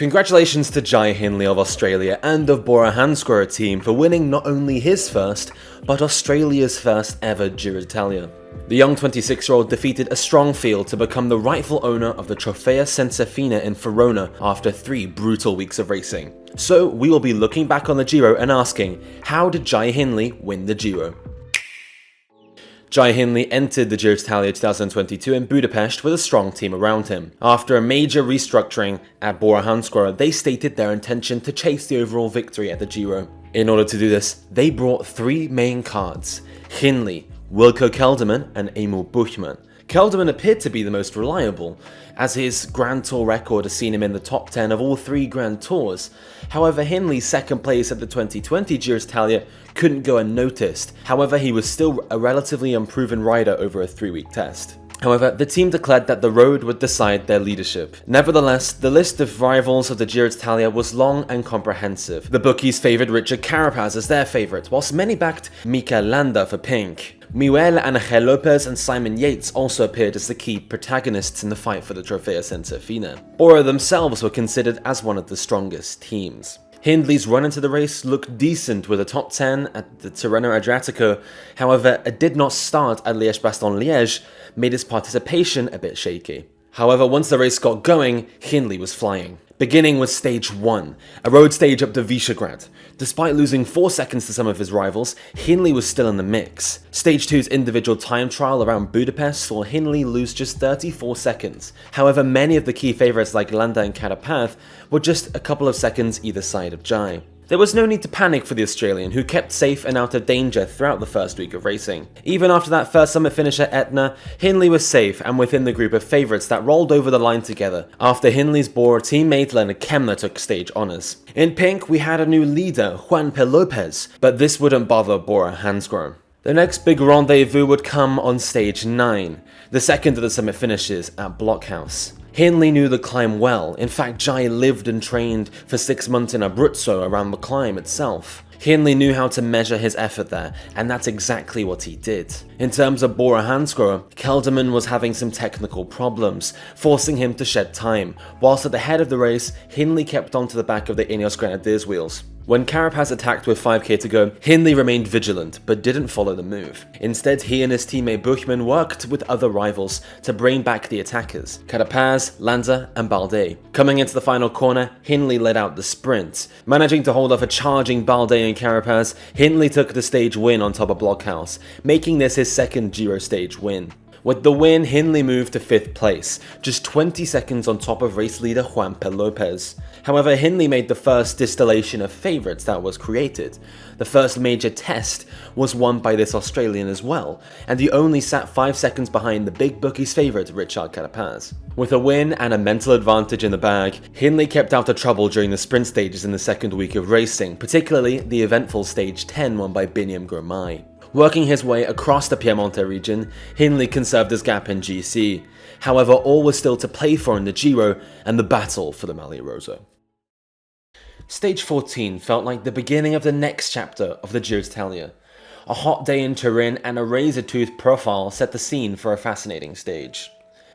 Congratulations to Jai Hindley of Australia and of Bora Hansgrohe team for winning not only his first, but Australia's first ever Giro d'Italia. The young 26-year-old defeated a strong field to become the rightful owner of the Trofeo Senza Fine in Verona after 3 brutal weeks of racing. So we will be looking back on the Giro and asking, how did Jai Hindley win the Giro? Jai Hindley entered the Giro d'Italia 2022 in Budapest with a strong team around him. After a major restructuring at Bora Hansgrohe, they stated their intention to chase the overall victory at the Giro. In order to do this, they brought 3 main cards: Hindley, Wilco Kelderman and Emil Buchmann. Kelderman appeared to be the most reliable, as his Grand Tour record has seen him in the top 10 of all 3 Grand Tours. However, Hindley's second place at the 2020 Giro d'Italia couldn't go unnoticed. However, he was still a relatively unproven rider over a 3-week test. However, the team declared that the road would decide their leadership. Nevertheless, the list of rivals of the Giro d'Italia was long and comprehensive. The bookies favoured Richard Carapaz as their favourite, whilst many backed Mikel Landa for pink. Miguel Angel Lopez and Simon Yates also appeared as the key protagonists in the fight for the Trofeo Senza Fine. Bora themselves were considered as one of the strongest teams. Hindley's run into the race looked decent with a top 10 at the Tirreno Adriatico, however, it did not start at Liège-Bastogne-Liège, made his participation a bit shaky. However, once the race got going, Hindley was flying. Beginning with stage 1, a road stage up to Visegrad. Despite losing 4 seconds to some of his rivals, Hindley was still in the mix. Stage 2's individual time trial around Budapest saw Hindley lose just 34 seconds. However, many of the key favourites like Landa and Carapaz were just a couple of seconds either side of Jai. There was no need to panic for the Australian, who kept safe and out of danger throughout the first week of racing. Even after that first summit finish at Etna, Hindley was safe and within the group of favourites that rolled over the line together. After Hindley's Bora teammate Leonard Kemner took stage honours. In pink, we had a new leader, Juan P. Lopez, but this wouldn't bother Bora Hansgrohe. The next big rendezvous would come on stage 9, the second of the summit finishes at Blockhouse. Hindley knew the climb well. In fact, Jai lived and trained for 6 months in Abruzzo around the climb itself. Hindley knew how to measure his effort there, and that's exactly what he did. In terms of Bora Hansgrohe, Kelderman was having some technical problems, forcing him to shed time, whilst at the head of the race, Hindley kept on to the back of the Ineos Grenadiers wheels. When Carapaz attacked with 5k to go, Hindley remained vigilant, but didn't follow the move. Instead, he and his teammate Buchmann worked with other rivals to bring back the attackers, Carapaz, Lanza and Balde. Coming into the final corner, Hindley led out the sprint. Managing to hold off a charging Balde and Carapaz, Hindley took the stage win on top of Blockhouse, making this his second Giro stage win. With the win, Hindley moved to 5th place, just 20 seconds on top of race leader Juan P. Lopez. However, Hindley made the first distillation of favourites that was created. The first major test was won by this Australian as well, and he only sat 5 seconds behind the big bookies' favourite Richard Carapaz. With a win and a mental advantage in the bag, Hindley kept out of trouble during the sprint stages in the second week of racing, particularly the eventful stage 10 won by Biniam Girmay. Working his way across the Piemonte region, Hindley conserved his gap in GC. However, all was still to play for in the Giro and the battle for the Maglia Rosa. Stage 14 felt like the beginning of the next chapter of the Giro d'Italia. A hot day in Turin and a razor-toothed profile set the scene for a fascinating stage.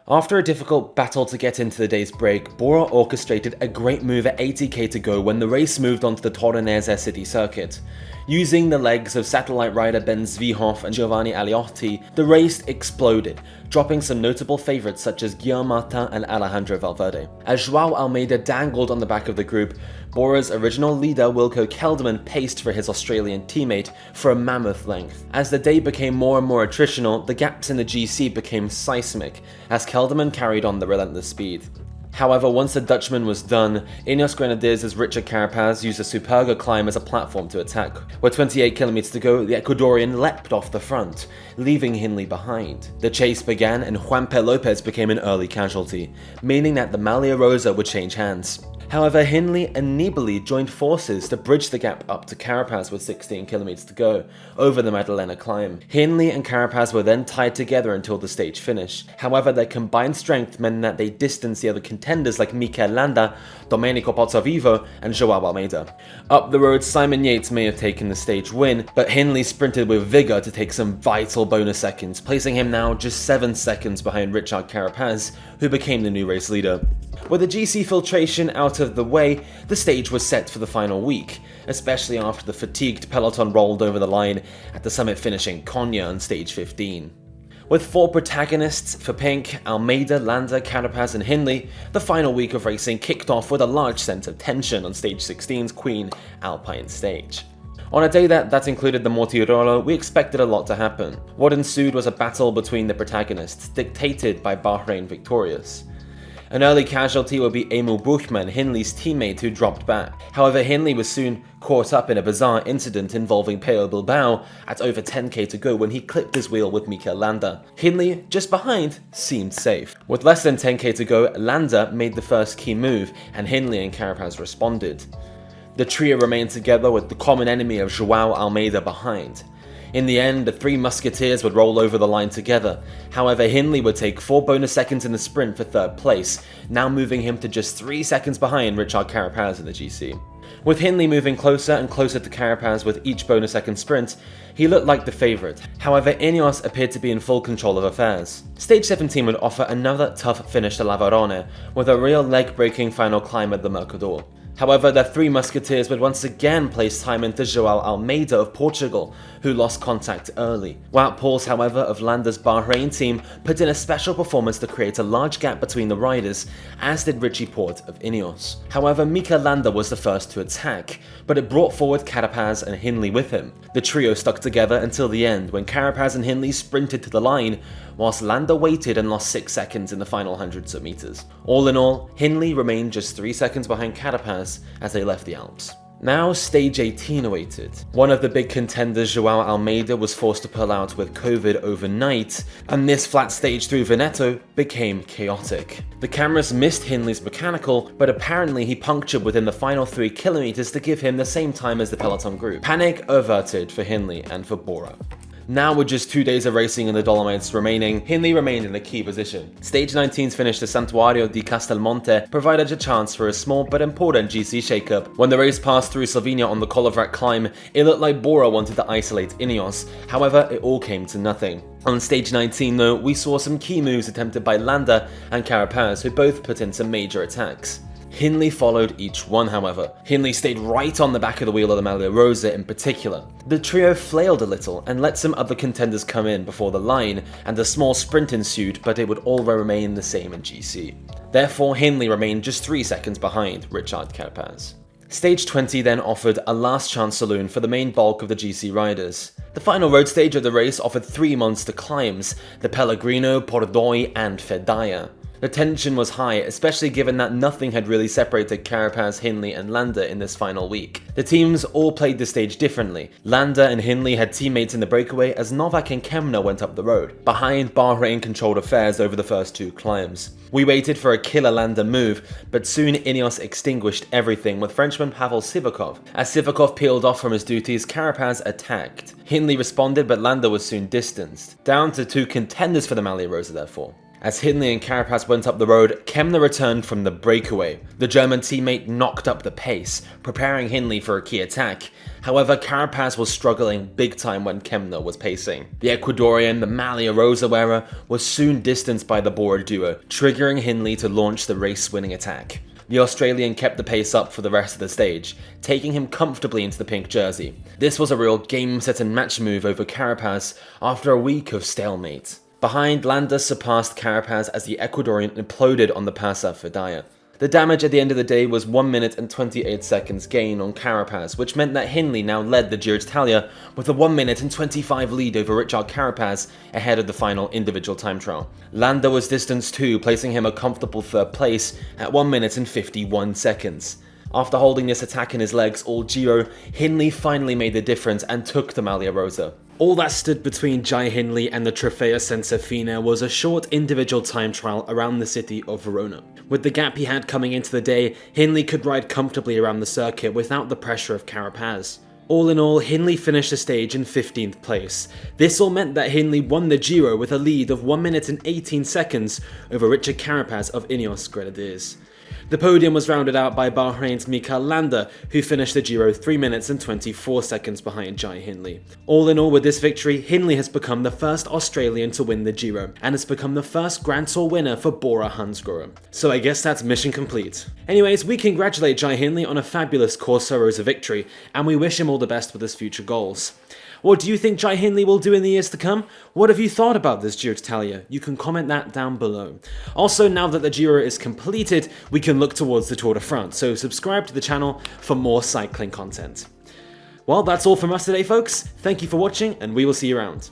After a difficult battle to get into the day's break, Bora orchestrated a great move at 80k to go when the race moved onto the Torinese city circuit. Using the legs of satellite rider Ben Zwihoff and Giovanni Aliotti, the race exploded, dropping some notable favourites such as Guillaume Martin and Alejandro Valverde. As Joao Almeida dangled on the back of the group, Bora's original leader Wilco Kelderman paced for his Australian teammate for a mammoth length. As the day became more and more attritional, the gaps in the GC became seismic, as Kelderman carried on the relentless speed. However, once the Dutchman was done, Ineos Grenadiers' Richard Carapaz used a Superga climb as a platform to attack. With 28 kilometers to go, the Ecuadorian leapt off the front, leaving Hindley behind. The chase began and Juan P. Lopez became an early casualty, meaning that the Maglia Rosa would change hands. However, Hindley and Nibali joined forces to bridge the gap up to Carapaz with 16 kilometers to go, over the Maddalena climb. Hindley and Carapaz were then tied together until the stage finish. However, their combined strength meant that they distanced the other contenders like Mikel Landa, Domenico Pozzovivo and Joao Almeida. Up the road, Simon Yates may have taken the stage win, but Hindley sprinted with vigour to take some vital bonus seconds, placing him now just 7 seconds behind Richard Carapaz, who became the new race leader. With the GC filtration out of the way, the stage was set for the final week, especially after the fatigued peloton rolled over the line at the summit finishing Konya on stage 15. With 4 protagonists for Pink, Almeida, Landa, Carapaz and Hindley, the final week of racing kicked off with a large sense of tension on stage 16's Queen Alpine stage. On a day that included the Mortirolo, we expected a lot to happen. What ensued was a battle between the protagonists, dictated by Bahrain Victorious. An early casualty would be Emil Buchmann, Hindley's teammate, who dropped back. However, Hindley was soon caught up in a bizarre incident involving Pello Bilbao at over 10k to go when he clipped his wheel with Mikel Landa. Hindley, just behind, seemed safe. With less than 10k to go, Landa made the first key move, and Hindley and Carapaz responded. The trio remained together with the common enemy of Joao Almeida behind. In the end, the 3 musketeers would roll over the line together. However, Hindley would take 4 bonus seconds in the sprint for 3rd place, now moving him to just 3 seconds behind Richard Carapaz in the GC. With Hindley moving closer and closer to Carapaz with each bonus second sprint, he looked like the favourite. However, Ineos appeared to be in full control of affairs. Stage 17 would offer another tough finish to Lavarone, with a real leg-breaking final climb at the Mercador. However, the 3 musketeers would once again place time into Joao Almeida of Portugal, who lost contact early. Wout Poels, however, of Landa's Bahrain team put in a special performance to create a large gap between the riders, as did Richie Porte of Ineos. However, Mikel Landa was the first to attack, but it brought forward Carapaz and Hindley with him. The trio stuck together until the end, when Carapaz and Hindley sprinted to the line, whilst Landa waited and lost 6 seconds in the final hundreds of meters. All in all, Hindley remained just 3 seconds behind Carapaz as they left the Alps. Now, stage 18 awaited. One of the big contenders, Joao Almeida, was forced to pull out with COVID overnight, and this flat stage through Veneto became chaotic. The cameras missed Hindley's mechanical, but apparently he punctured within the final 3 kilometers to give him the same time as the peloton group. Panic averted for Hindley and for Bora. Now, with just 2 days of racing in the Dolomites remaining, Hindley remained in a key position. Stage 19's finish to Santuario di Castelmonte provided a chance for a small but important GC shakeup. When the race passed through Slovenia on the Kolovrat climb, it looked like Bora wanted to isolate Ineos. However, it all came to nothing. On stage 19 though, we saw some key moves attempted by Landa and Carapaz, who both put in some major attacks. Hindley followed each one, however. Hindley stayed right on the back of the wheel of the Maglia Rosa in particular. The trio flailed a little and let some other contenders come in before the line, and a small sprint ensued, but it would all remain the same in GC. Therefore, Hindley remained just 3 seconds behind Richard Carapaz. Stage 20 then offered a last chance saloon for the main bulk of the GC riders. The final road stage of the race offered 3 monster climbs, the Pellegrino, Pordoi and Fedaya. The tension was high, especially given that nothing had really separated Carapaz, Hindley and Landa in this final week. The teams all played the stage differently. Landa and Hindley had teammates in the breakaway as Novak and Kemna went up the road. Behind, Bahrain controlled affairs over the first 2 climbs. We waited for a killer Landa move, but soon Ineos extinguished everything with Frenchman Pavel Sivakov. As Sivakov peeled off from his duties, Carapaz attacked. Hindley responded, but Landa was soon distanced. Down to 2 contenders for the Maglia Rosa therefore. As Hindley and Carapaz went up the road, Kemna returned from the breakaway. The German teammate knocked up the pace, preparing Hindley for a key attack. However, Carapaz was struggling big time when Kemna was pacing. The Ecuadorian, the Maglia Rosa wearer, was soon distanced by the Bora duo, triggering Hindley to launch the race-winning attack. The Australian kept the pace up for the rest of the stage, taking him comfortably into the pink jersey. This was a real game, set and match move over Carapaz after a week of stalemate. Behind, Landa surpassed Carapaz as the Ecuadorian imploded on the Passa Fedaya. The damage at the end of the day was 1 minute and 28 seconds gain on Carapaz, which meant that Hindley now led the Giro d'Italia with a 1 minute and 25 lead over Richard Carapaz ahead of the final individual time trial. Landa was distanced too, placing him a comfortable 3rd place at 1 minute and 51 seconds. After holding this attack in his legs all Giro, Hindley finally made the difference and took the Maglia Rosa. All that stood between Jai Hindley and the Trofeo Senza Fine was a short individual time trial around the city of Verona. With the gap he had coming into the day, Hindley could ride comfortably around the circuit without the pressure of Carapaz. All in all, Hindley finished the stage in 15th place. This all meant that Hindley won the Giro with a lead of 1 minute and 18 seconds over Richard Carapaz of Ineos Grenadiers. The podium was rounded out by Bahrain's Mikael Landa, who finished the Giro 3 minutes and 24 seconds behind Jai Hindley. All in all, with this victory, Hindley has become the first Australian to win the Giro, and has become the first Grand Tour winner for Bora Hansgrohe. So I guess that's mission complete. Anyways, we congratulate Jai Hindley on a fabulous Corsa Rosa victory, and we wish him all the best with his future goals. What do you think Jai Hindley will do in the years to come? What have you thought about this Giro d'Italia? You can comment that down below. Also, now that the Giro is completed, we can look towards the Tour de France, so subscribe to the channel for more cycling content. Well, that's all from us today, folks. Thank you for watching, and we will see you around.